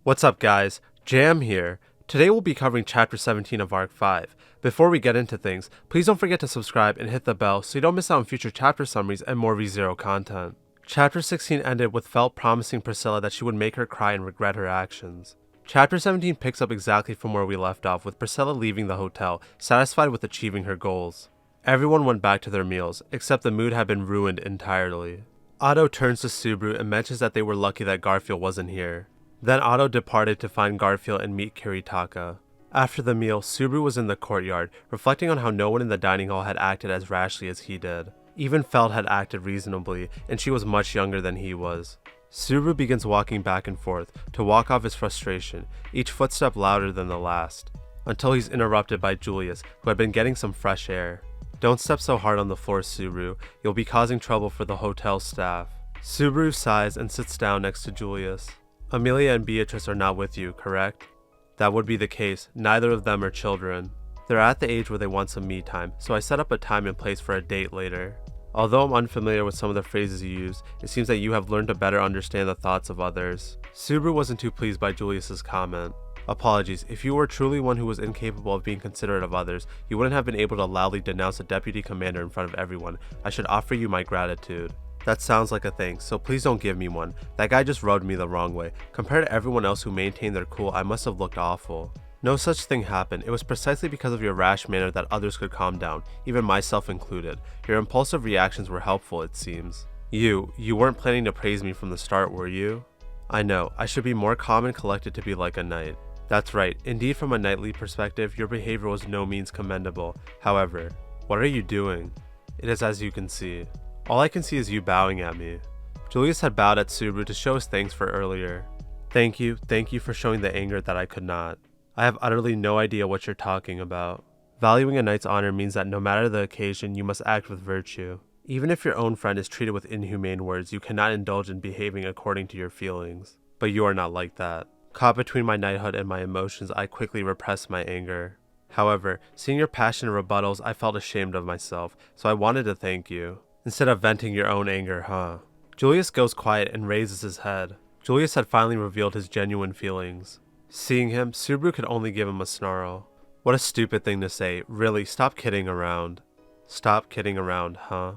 What's up guys, Jam here. Today we'll be covering Chapter 17 of Arc 5. Before we get into things, please don't forget to subscribe and hit the bell so you don't miss out on future chapter summaries and more ReZero content. Chapter 16 ended with Felt promising Priscilla that she would make her cry and regret her actions. Chapter 17 picks up exactly from where we left off, with Priscilla leaving the hotel, satisfied with achieving her goals. Everyone went back to their meals, except the mood had been ruined entirely. Otto turns to Subaru and mentions that they were lucky that Garfield wasn't here. Then Otto departed to find Garfield and meet Kiritaka. After the meal, Subaru was in the courtyard, reflecting on how no one in the dining hall had acted as rashly as he did. Even Feld had acted reasonably, and she was much younger than he was. Subaru begins walking back and forth to walk off his frustration, each footstep louder than the last, until he's interrupted by Julius, who had been getting some fresh air. "Don't step so hard on the floor, Subaru. You'll be causing trouble for the hotel staff." Subaru sighs and sits down next to Julius. "Amelia and Beatrice are not with you, correct?" "That would be the case. Neither of them are children. They're at the age where they want some me time, so I set up a time and place for a date later. Although I'm unfamiliar with some of the phrases you use, it seems that you have learned to better understand the thoughts of others." Subaru wasn't too pleased by Julius's comment. "Apologies, if you were truly one who was incapable of being considerate of others, you wouldn't have been able to loudly denounce a deputy commander in front of everyone. I should offer you my gratitude." "That sounds like a thing, so please don't give me one. That guy just rubbed me the wrong way. Compared to everyone else who maintained their cool, I must have looked awful." "No such thing happened. It was precisely because of your rash manner that others could calm down, even myself included. Your impulsive reactions were helpful, it seems." You weren't planning to praise me from the start, were you?" "I know. I should be more calm and collected to be like a knight." "That's right. Indeed, from a knightly perspective, your behavior was no means commendable. However, what are you doing?" "It is as you can see." "All I can see is you bowing at me." Julius had bowed at Subaru to show his thanks for earlier. Thank you for showing the anger that I could not. I have utterly no idea what you're talking about. Valuing a knight's honor means that no matter the occasion, you must act with virtue. Even if your own friend is treated with inhumane words, you cannot indulge in behaving according to your feelings. But you are not like that." Caught between my knighthood and my emotions, I quickly repressed my anger. "However, seeing your passionate rebuttals, I felt ashamed of myself, so I wanted to thank you. Instead of venting your own anger, huh?" Julius goes quiet and raises his head. Julius had finally revealed his genuine feelings. Seeing him, Subaru could only give him a snarl. "What a stupid thing to say. Really, stop kidding around." "Stop kidding around, huh?"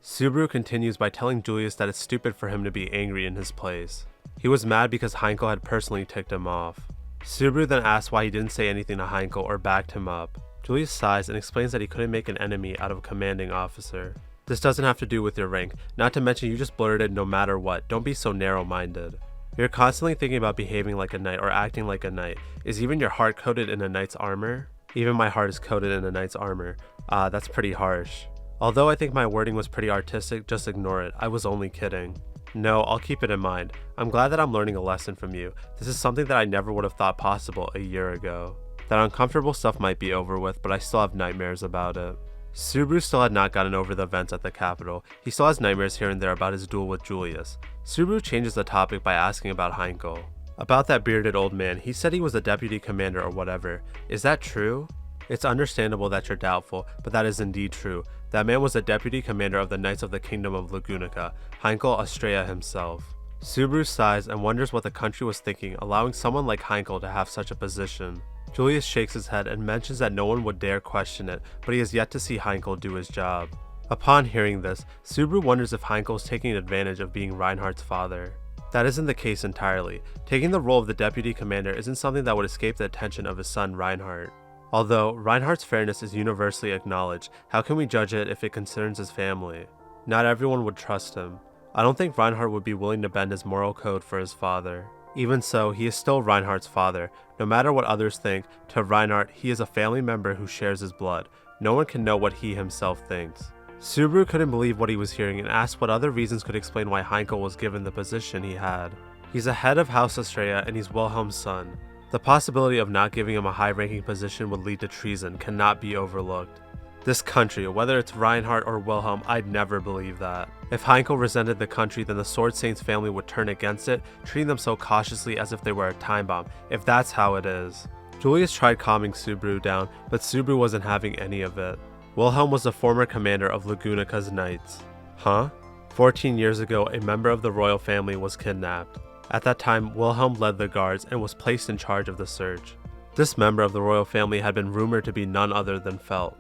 Subaru continues by telling Julius that it's stupid for him to be angry in his place. He was mad because Heinkel had personally ticked him off. Subaru then asks why he didn't say anything to Heinkel or backed him up. Julius sighs and explains that he couldn't make an enemy out of a commanding officer. "This doesn't have to do with your rank, not to mention you just blurted no matter what. Don't be so narrow-minded. You're constantly thinking about behaving like a knight or acting like a knight. Is even your heart coated in a knight's armor?" "Even my heart is coated in a knight's armor." That's pretty harsh. "Although I think my wording was pretty artistic, just ignore it. I was only kidding." "No, I'll keep it in mind. I'm glad that I'm learning a lesson from you. This is something that I never would have thought possible a year ago. That uncomfortable stuff might be over with, but I still have nightmares about it." Subaru still had not gotten over the events at the Capitol. He still has nightmares here and there about his duel with Julius. Subaru changes the topic by asking about Heinkel. "About that bearded old man, he said he was a deputy commander or whatever. Is that true?" "It's understandable that you're doubtful, but that is indeed true. That man was the deputy commander of the Knights of the Kingdom of Lagunica, Heinkel Astrea himself." Subaru sighs and wonders what the country was thinking, allowing someone like Heinkel to have such a position. Julius shakes his head and mentions that no one would dare question it, but he has yet to see Heinkel do his job. Upon hearing this, Subaru wonders if Heinkel is taking advantage of being Reinhardt's father. That isn't the case entirely. Taking the role of the deputy commander isn't something that would escape the attention of his son Reinhardt. Although Reinhardt's fairness is universally acknowledged, how can we judge it if it concerns his family? Not everyone would trust him. I don't think Reinhardt would be willing to bend his moral code for his father. Even so, he is still Reinhardt's father. No matter what others think, to Reinhardt, he is a family member who shares his blood. No one can know what he himself thinks. Subaru couldn't believe what he was hearing and asked what other reasons could explain why Heinkel was given the position he had. He's a head of House Astrea and he's Wilhelm's son. The possibility of not giving him a high-ranking position would lead to treason cannot be overlooked. This country, whether it's Reinhardt or Wilhelm, I'd never believe that. If Heinkel resented the country, then the Sword Saints family would turn against it, treating them so cautiously as if they were a time bomb, if that's how it is. Julius tried calming Subaru down, but Subaru wasn't having any of it. Wilhelm was the former commander of Lagunica's Knights. Huh? 14 years ago, a member of the royal family was kidnapped. At that time, Wilhelm led the guards and was placed in charge of the search. This member of the royal family had been rumored to be none other than Felt.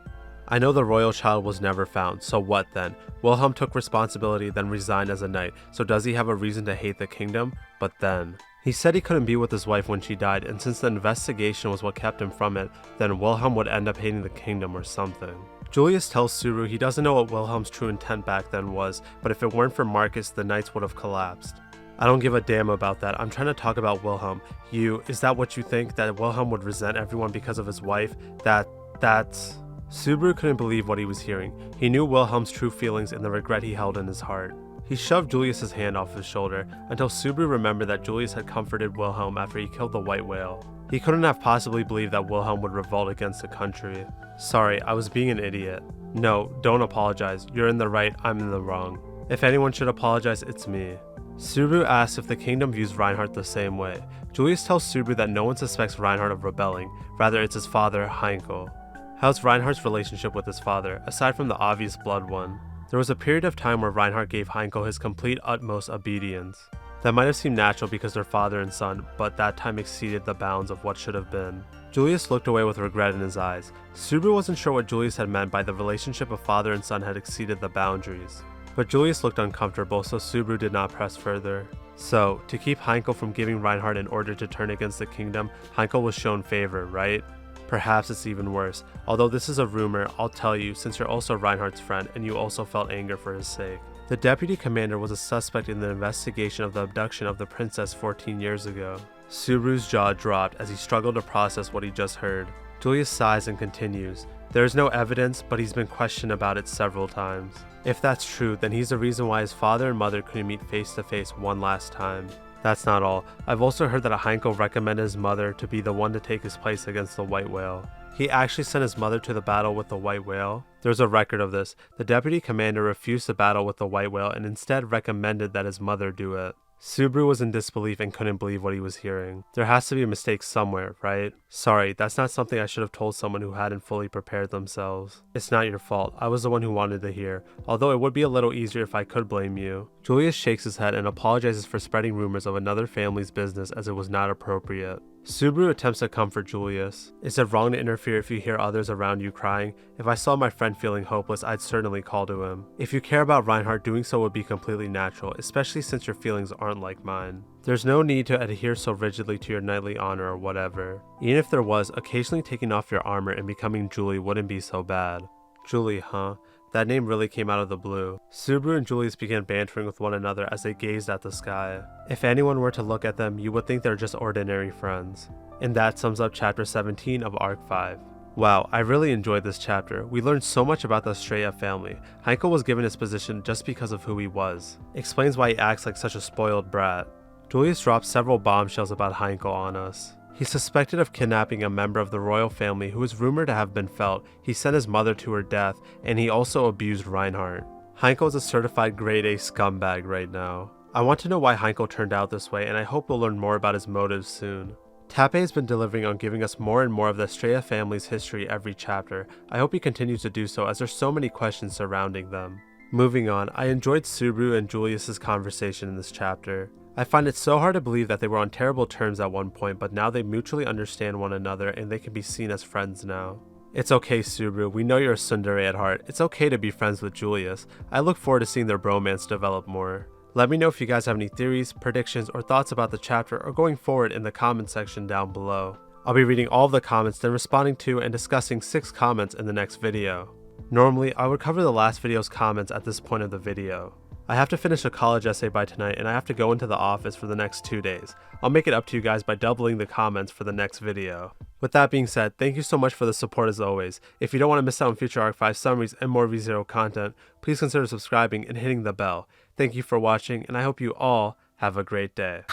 I know the royal child was never found, so what then? Wilhelm took responsibility, then resigned as a knight, so does he have a reason to hate the kingdom? But then, he said he couldn't be with his wife when she died, and since the investigation was what kept him from it, then Wilhelm would end up hating the kingdom or something. Julius tells Subaru he doesn't know what Wilhelm's true intent back then was, but if it weren't for Marcus, the knights would have collapsed. I don't give a damn about that. I'm trying to talk about Wilhelm. Is that what you think? That Wilhelm would resent everyone because of his wife? That's... Subaru couldn't believe what he was hearing. He knew Wilhelm's true feelings and the regret he held in his heart. He shoved Julius's hand off his shoulder until Subaru remembered that Julius had comforted Wilhelm after he killed the white whale. He couldn't have possibly believed that Wilhelm would revolt against the country. Sorry, I was being an idiot. No, don't apologize. You're in the right, I'm in the wrong. If anyone should apologize, it's me. Subaru asks if the kingdom views Reinhardt the same way. Julius tells Subaru that no one suspects Reinhardt of rebelling, rather it's his father, Heinkel. How's Reinhardt's relationship with his father, aside from the obvious blood one? There was a period of time where Reinhardt gave Heinkel his complete utmost obedience. That might have seemed natural because they're father and son, but that time exceeded the bounds of what should have been. Julius looked away with regret in his eyes. Subaru wasn't sure what Julius had meant by the relationship of father and son had exceeded the boundaries. But Julius looked uncomfortable, so Subaru did not press further. So, to keep Heinkel from giving Reinhardt an order to turn against the kingdom, Heinkel was shown favor, right? Perhaps it's even worse. Although this is a rumor, I'll tell you since you're also Reinhardt's friend and you also felt anger for his sake. The deputy commander was a suspect in the investigation of the abduction of the princess 14 years ago. Subaru's jaw dropped as he struggled to process what he just heard. Julius sighs and continues. There is no evidence, but he's been questioned about it several times. If that's true, then he's the reason why his father and mother couldn't meet face to face one last time. That's not all. I've also heard that Heinkel recommended his mother to be the one to take his place against the white whale. He actually sent his mother to the battle with the white whale. There's a record of this. The deputy commander refused to battle with the white whale and instead recommended that his mother do it. Subaru was in disbelief and couldn't believe what he was hearing. There has to be a mistake somewhere, right? Sorry, that's not something I should have told someone who hadn't fully prepared themselves. It's not your fault. I was the one who wanted to hear, although it would be a little easier if I could blame you. Julius shakes his head and apologizes for spreading rumors of another family's business as it was not appropriate. Subaru attempts to comfort Julius. Is it wrong to interfere if you hear others around you crying? If I saw my friend feeling hopeless, I'd certainly call to him. If you care about Reinhardt, doing so would be completely natural, especially since your feelings aren't like mine. There's no need to adhere so rigidly to your knightly honor or whatever. Even if there was, occasionally taking off your armor and becoming Julie wouldn't be so bad. Julie, huh? That name really came out of the blue. Subaru and Julius began bantering with one another as they gazed at the sky. If anyone were to look at them, you would think they're just ordinary friends. And that sums up chapter 17 of Arc 5. Wow, I really enjoyed this chapter. We learned so much about the Estrella family. Heinkel was given his position just because of who he was. Explains why he acts like such a spoiled brat. Julius dropped several bombshells about Heinkel on us. He's suspected of kidnapping a member of the royal family who is rumored to have been Felt. He sent his mother to her death, and he also abused Reinhardt. Heinkel is a certified grade A scumbag right now. I want to know why Heinkel turned out this way, and I hope we'll learn more about his motives soon. Tappe has been delivering on giving us more and more of the Estrella family's history every chapter. I hope he continues to do so as there's so many questions surrounding them. Moving on, I enjoyed Subaru and Julius's conversation in this chapter. I find it so hard to believe that they were on terrible terms at one point, but now they mutually understand one another and they can be seen as friends now. It's okay, Subaru, we know you're a tsundere at heart. It's okay to be friends with Julius. I look forward to seeing their bromance develop more. Let me know if you guys have any theories, predictions, or thoughts about the chapter or going forward in the comment section down below. I'll be reading all of the comments, then responding to and discussing 6 comments in the next video. Normally, I would cover the last video's comments at this point of the video. I have to finish a college essay by tonight and I have to go into the office for the next 2 days. I'll make it up to you guys by doubling the comments for the next video. With that being said, thank you so much for the support as always. If you don't want to miss out on future Arc 5 summaries and more ReZero content, please consider subscribing and hitting the bell. Thank you for watching and I hope you all have a great day.